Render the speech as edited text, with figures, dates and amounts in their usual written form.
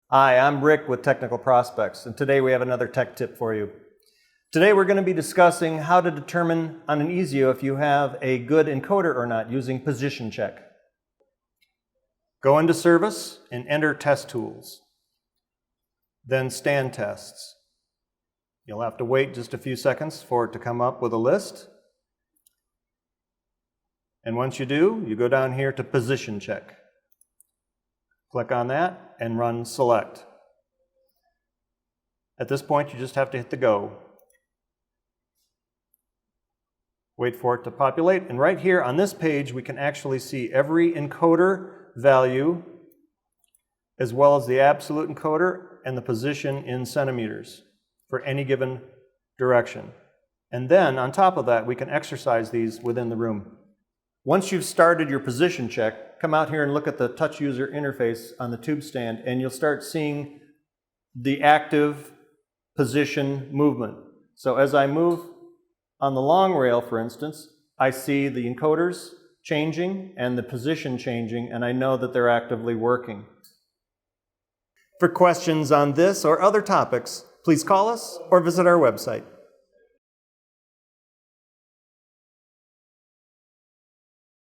Hi, I'm Rick with Technical Prospects, and today we have another tech tip for you. Today we're going to be discussing how to determine on an Ysio if you have a good encoder or not using position check. Go into Service and enter Test Tools, then Stand Tests. You'll have to wait just a few seconds for it to come up with a list. And once you do, you go down here to Position Check. Click on that and run Select. At this point, you just have to hit the Go. Wait for it to populate, and right here on this page, we can actually see every encoder value, as well as the absolute encoder and the position in centimeters for any given direction. And then, on top of that, we can exercise these within the room. Once you've started your position check, come out here and look at the touch user interface on the tube stand, and you'll start seeing the active position movement. So as I move on the long rail, for instance, I see the encoders changing and the position changing, and I know that they're actively working. For questions on this or other topics, please call us or visit our website.